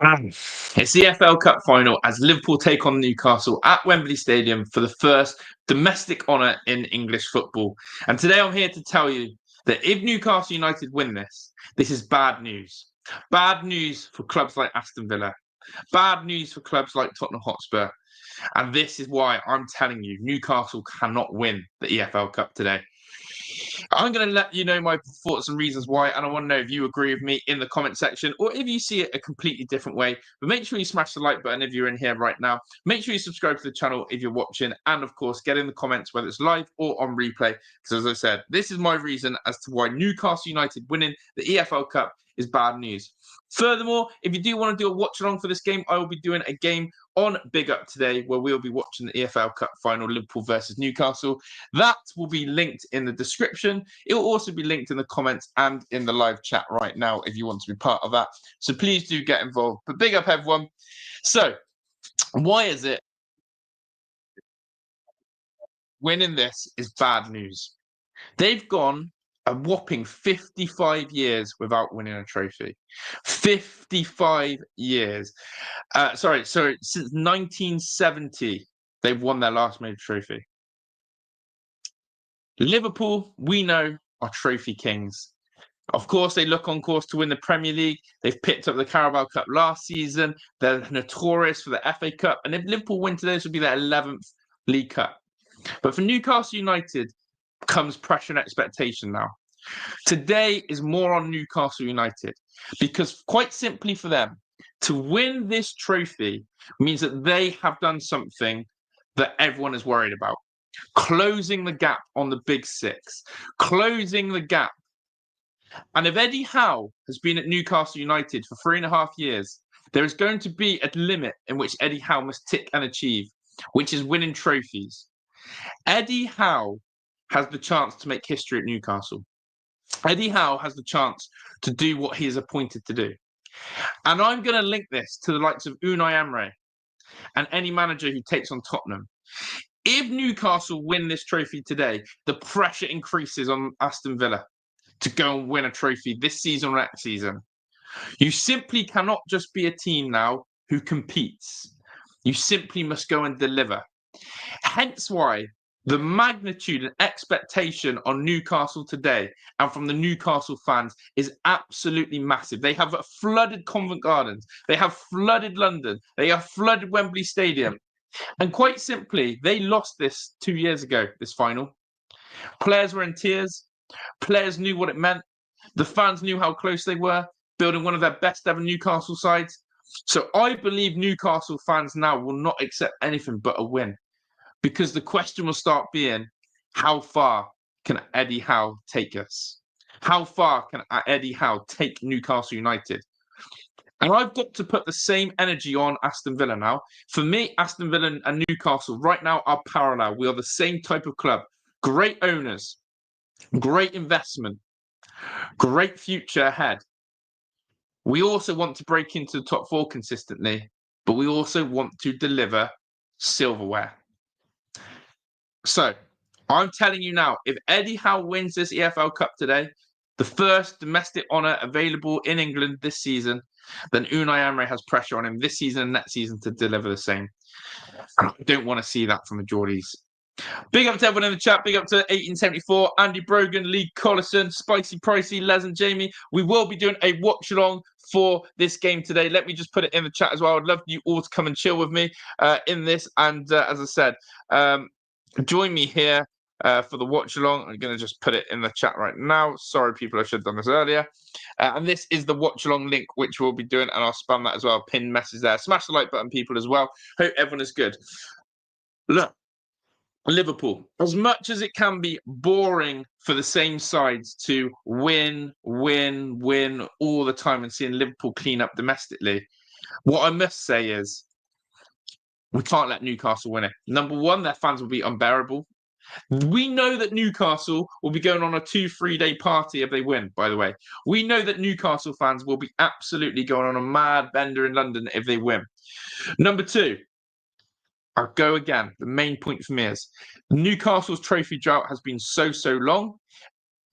It's the EFL Cup final as Liverpool take on Newcastle at Wembley Stadium for the first domestic honour in English football. And today I'm here to tell you that if Newcastle United win this is bad news. Bad news for clubs like Aston Villa. Bad news for clubs like Tottenham Hotspur. And this is why I'm telling you Newcastle cannot win the EFL Cup today. I'm going to let you know my thoughts and reasons why, and I want to know if you agree with me in the comment section or if you see it a completely different way. But make sure you smash the like button if you're in here right now. Make sure you subscribe to the channel if you're watching, and of course, get in the comments whether it's live or on replay. Because as I said, this is my reason as to why Newcastle United winning the EFL Cup is bad news. Furthermore, if you do want to do a watch along for this game, I will be doing a game on Big Up today where we'll be watching the EFL Cup final, Liverpool versus Newcastle. That will be linked in the description. It will also be linked in the comments and in the live chat right now if you want to be part of that. So please do get involved. But big up, everyone. So why is it winning this is bad news? They've gone a whopping 55 years without winning a trophy. 55 years. Sorry, since 1970, they've won their last major trophy. Liverpool, we know, are trophy kings. Of course, they look on course to win the Premier League. They've picked up the Carabao Cup last season. They're notorious for the FA Cup. And if Liverpool win today, this would be their 11th League Cup. But for Newcastle United comes pressure and expectation now. Today is more on Newcastle United because quite simply for them, to win this trophy means that they have done something that everyone is worried about. Closing the gap on the Big Six. Closing the gap. And if Eddie Howe has been at Newcastle United for 3.5 years, there is going to be a limit in which Eddie Howe must tick and achieve, which is winning trophies. Eddie Howe has the chance to make history at Newcastle. Eddie Howe has the chance to do what he is appointed to do. And I'm going to link this to the likes of Unai Emery and any manager who takes on Tottenham. If Newcastle win this trophy today, the pressure increases on Aston Villa to go and win a trophy this season or next season. You simply cannot just be a team now who competes. You simply must go and deliver. Hence why the magnitude and expectation on Newcastle today and from the Newcastle fans is absolutely massive. They have flooded Covent Gardens. They have flooded London. They have flooded Wembley Stadium. And quite simply, they lost this 2 years ago, this final. Players were in tears. Players knew what it meant. The fans knew how close they were, building one of their best ever Newcastle sides. So I believe Newcastle fans now will not accept anything but a win. Because the question will start being, how far can Eddie Howe take us? How far can Eddie Howe take Newcastle United? And I've got to put the same energy on Aston Villa now. For me, Aston Villa and Newcastle right now are parallel. We are the same type of club. Great owners, great investment, great future ahead. We also want to break into the top four consistently, but we also want to deliver silverware. So, I'm telling you now, if Eddie Howe wins this EFL Cup today, the first domestic honour available in England this season, then Unai Emery has pressure on him this season and next season to deliver the same. And I don't want to see that from the Geordies. Big up to everyone in the chat. Big up to 1874, Andy Brogan, Lee Collison, Spicy Pricey, Les and Jamie. We will be doing a watch along for this game today. Let me just put it in the chat as well. I'd love you all to come and chill with me in this. And as I said, join me here for the watch along. I'm going to just put it in the chat right now. Sorry, people, I should have done this earlier. And this is the watch along link, which we'll be doing. And I'll spam that as well. Pin message there. Smash the like button, people, as well. Hope everyone is good. Look, Liverpool, as much as it can be boring for the same sides to win all the time and seeing Liverpool clean up domestically, what I must say is we can't let Newcastle win it. Number one, their fans will be unbearable. We know that Newcastle will be going on a 2-3 day party if they win, by the way. We know that Newcastle fans will be absolutely going on a mad bender in London if they win. Number two, I'll go again. The main point for me is Newcastle's trophy drought has been so long.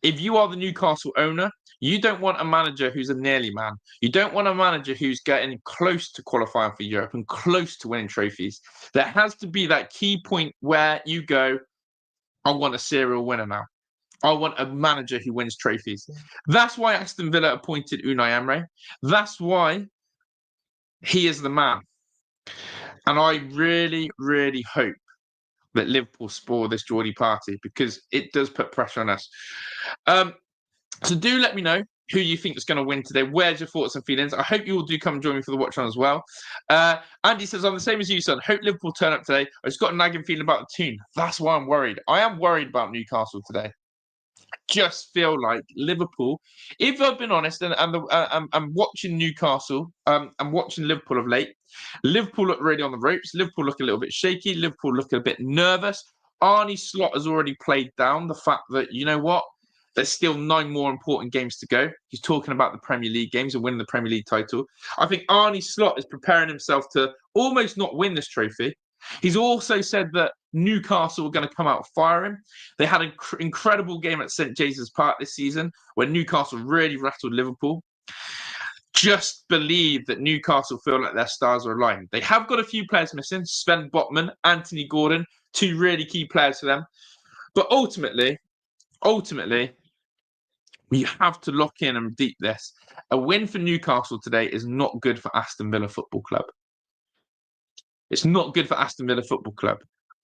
If you are the Newcastle owner, You don't want a manager who's a nearly man. You don't want a manager who's getting close to qualifying for Europe and close to winning trophies. There has to be that key point where you go, I want a serial winner now. I want a manager who wins trophies. That's why Aston Villa appointed Unai Emery. That's why he is the man. And I really, really hope that Liverpool spoil this Geordie party, because it does put pressure on us. So do let me know who you think is going to win today. Where's your thoughts and feelings? I hope you all do come and join me for the watch on as well. Andy says, I'm the same as you, son. Hope Liverpool turn up today. I just got a nagging feeling about the team. That's why I'm worried. I am worried about Newcastle today. Just feel like Liverpool, if I've been honest, and I'm watching Newcastle, I'm watching Liverpool of late. Liverpool look really on the ropes. Liverpool look a little bit shaky. Liverpool look a bit nervous. Arne Slot has already played down the fact that, you know what, there's still 9 more important games to go. He's talking about the Premier League games and winning the Premier League title. I think Arne Slot is preparing himself to almost not win this trophy. He's also said that Newcastle are going to come out firing. They had an incredible game at St. James's Park this season where Newcastle really rattled Liverpool. Just believe that Newcastle feel like their stars are aligned. They have got a few players missing. Sven Botman, Anthony Gordon, 2 really key players for them. But ultimately, we have to lock in and deep this. A win for Newcastle today is not good for Aston Villa Football Club. It's not good for Aston Villa Football Club.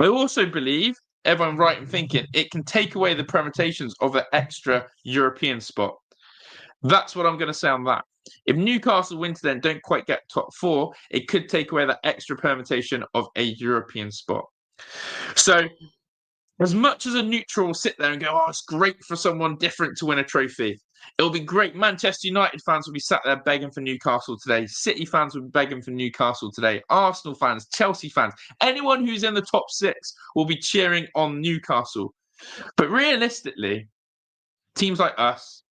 I also believe, if I'm right in thinking, it can take away the permutations of an extra European spot. That's what I'm going to say on that. If Newcastle win today and don't quite get top 4, it could take away that extra permutation of a European spot. So, as much as a neutral will sit there and go, oh, it's great for someone different to win a trophy. It'll be great. Manchester United fans will be sat there begging for Newcastle today. City fans will be begging for Newcastle today. Arsenal fans, Chelsea fans, anyone who's in the top 6 will be cheering on Newcastle. But realistically, teams like us,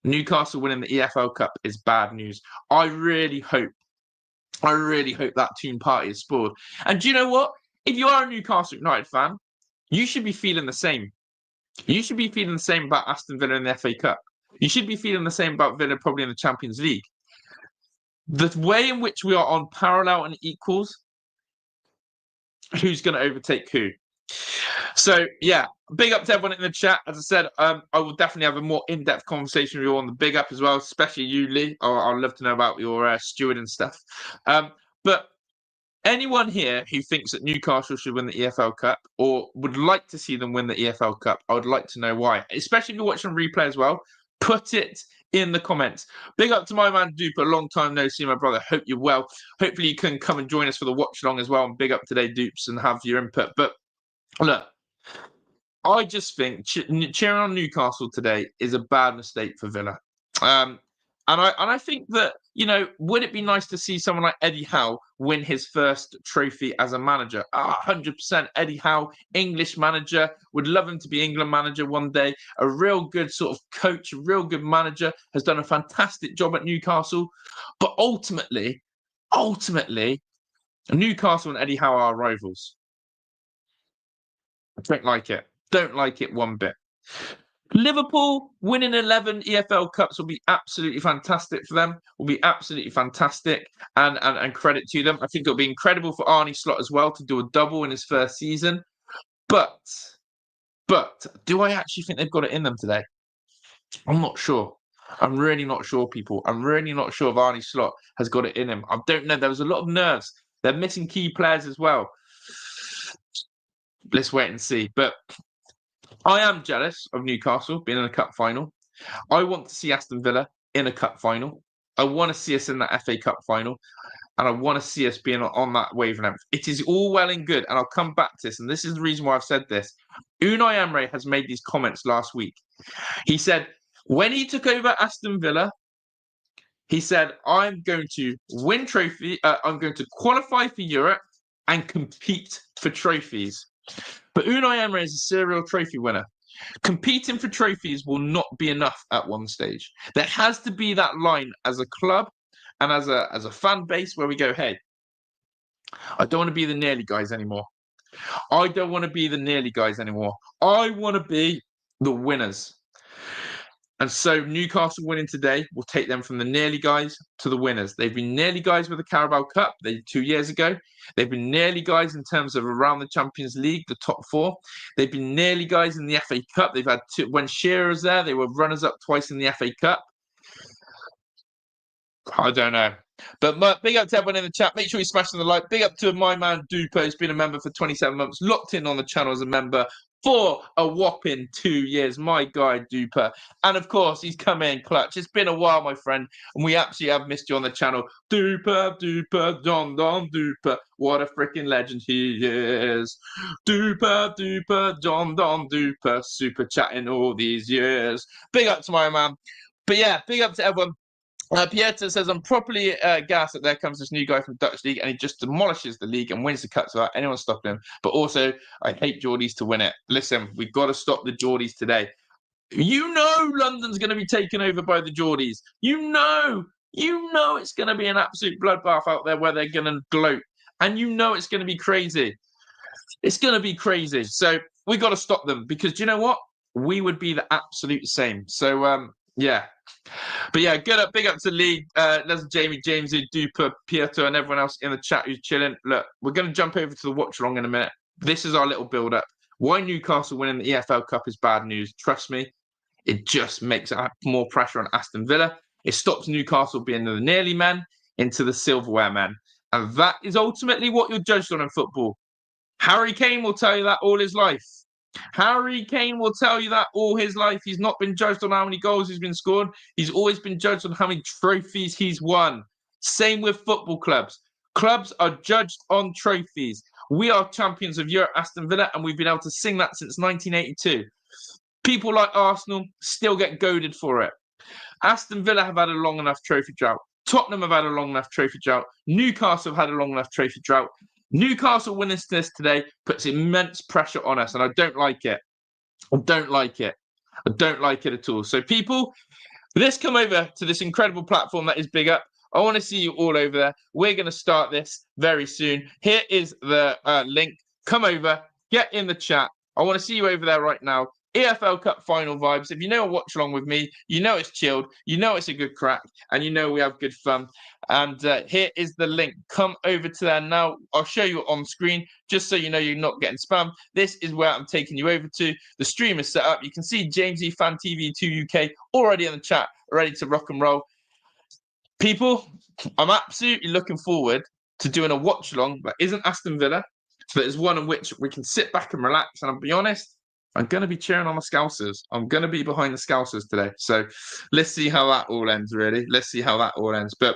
Newcastle winning the EFL Cup is bad news. I really hope that team party is spoiled. And do you know what? If you are a Newcastle United fan, you should be feeling the same. You should be feeling the same about Aston Villa in the FA Cup. You should be feeling the same about Villa probably in the Champions League. The way in which we are on parallel and equals, who's going to overtake who? So, yeah, big up to everyone in the chat. As I said, I will definitely have a more in-depth conversation with you on the big up as well, especially you, Lee. I'd love to know about your steward and stuff. But anyone here who thinks that Newcastle should win the EFL Cup or would like to see them win the EFL Cup, I would like to know why. Especially if you're watching replay as well, put it in the comments. Big up to my man Duper, long time no see, my brother. Hope you're well. Hopefully you can come and join us for the watch along as well. And big up today, Dupes, and have your input. But look, I just think cheering on Newcastle today is a bad mistake for Villa. And I think that, you know, would it be nice to see someone like Eddie Howe win his first trophy as a manager? 100%. Eddie Howe, English manager, would love him to be England manager one day. A real good sort of coach, a real good manager, has done a fantastic job at Newcastle. But ultimately, Newcastle and Eddie Howe are rivals. I don't like it. Don't like it one bit. Liverpool winning 11 EFL Cups will be absolutely fantastic for them. Will be absolutely fantastic, and credit to them. I think it'll be incredible for Arne Slot as well to do a double in his first season. But do I actually think they've got it in them today? I'm not sure. I'm really not sure, people. I'm really not sure if Arne Slot has got it in him. I don't know. There was a lot of nerves. They're missing key players as well. Let's wait and see. But I am jealous of Newcastle being in a cup final. I want to see Aston Villa in a cup final. I want to see us in that FA Cup final. And I want to see us being on that wavelength. It is all well and good. And I'll come back to this. And this is the reason why I've said this. Unai Emery has made these comments last week. He said, when he took over Aston Villa, he said, I'm going to win trophy. I'm going to qualify for Europe and compete for trophies. But Unai Emery is a serial trophy winner. Competing for trophies will not be enough at one stage. There has to be that line as a club and as a fan base where we go, hey, I don't want to be the nearly guys anymore. I don't want to be the nearly guys anymore. I want to be the winners. And so Newcastle winning today will take them from the nearly guys to the winners. They've been nearly guys with the Carabao Cup 2 years ago. They've been nearly guys in terms of around the Champions League, the top four. They've been nearly guys in the FA Cup. They've had two, when Shearer was there, they were runners-up twice in the FA Cup. I don't know. But big up to everyone in the chat. Make sure you smash the like. Big up to my man Duper, who's been a member for 27 months, locked in on the channel as a member for a whopping 2 years. My guy Duper. And of course, he's come in clutch. It's been a while, my friend, and we absolutely have missed you on the channel. Duper, Don Duper. What a freaking legend he is. Duper, Don Duper. Super chatting all these years. Big up to my man. But yeah, big up to everyone. Pieter says, I'm properly gassed that there comes this new guy from Dutch League and he just demolishes the league and wins the cups without anyone stopping him. But also, I hate Geordies to win it. Listen, we've got to stop the Geordies today. You know London's going to be taken over by the Geordies. You know it's going to be an absolute bloodbath out there where they're going to gloat. And you know it's going to be crazy. It's going to be crazy. So we've got to stop them because do you know what? We would be the absolute same. So, yeah. But yeah, big up to Lee, Jamie, Jamesy, Duper, Pietro, and everyone else in the chat who's chilling. Look, we're going to jump over to the watch along in a minute. This is our little build up. Why Newcastle winning the EFL Cup is bad news. Trust me, it just makes more pressure on Aston Villa. It stops Newcastle being the nearly men into the silverware men. And that is ultimately what you're judged on in football. Harry Kane will tell you that all his life. Harry Kane will tell you that all his life. He's not been judged on how many goals he's been scored. He's always been judged on how many trophies he's won. Same with football clubs. Clubs are judged on trophies. We are champions of Europe, Aston Villa, and we've been able to sing that since 1982. People like Arsenal still get goaded for it. Aston Villa have had a long enough trophy drought. Tottenham have had a long enough trophy drought. Newcastle have had a long enough trophy drought. Newcastle winning this today puts immense pressure on us, and I don't like it. I don't like it. I don't like it at all. So, people, let's come over to this incredible platform that is Big Up. I want to see you all over there. We're going to start this very soon. Here is the link. Come over, get in the chat. I want to see you over there right now. EFL Cup final vibes. If you know a watch along with me, you know it's chilled, you know it's a good crack, and you know we have good fun. And here is the link. Come over to there now. I'll show you on screen just so you know you're not getting spam. This is where I'm taking you over to. The stream is set up. You can see Jamesy Fan TV 2 UK already in the chat, ready to rock and roll. People, I'm absolutely looking forward to doing a watch along that isn't Aston Villa, so that is one in which we can sit back and relax. And I'll be honest, I'm going to be cheering on the Scousers. I'm going to be behind the Scousers today. So let's see how that all ends, really. Let's see how that all ends. But,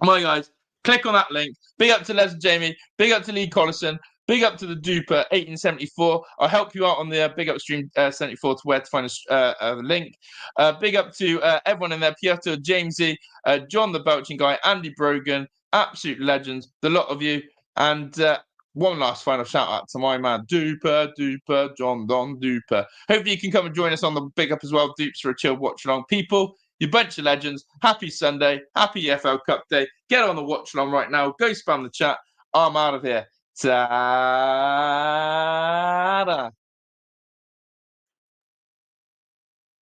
my guys, click on that link. Big up to Les and Jamie. Big up to Lee Collison. Big up to the Duper 1874. I'll help you out on the Big Up Stream 74 to where to find a link. Big up to everyone in there. Pietro, Jamesy, John the Belching guy, Andy Brogan. Absolute legends. The lot of you. And one last final shout out to my man, Duper, John Don Duper. Hopefully you can come and join us on the Big Up as well, Dupes, for a chill watch along. People, you bunch of legends. Happy Sunday. Happy EFL Cup Day. Get on the watch along right now. Go spam the chat. I'm out of here. Ta-da.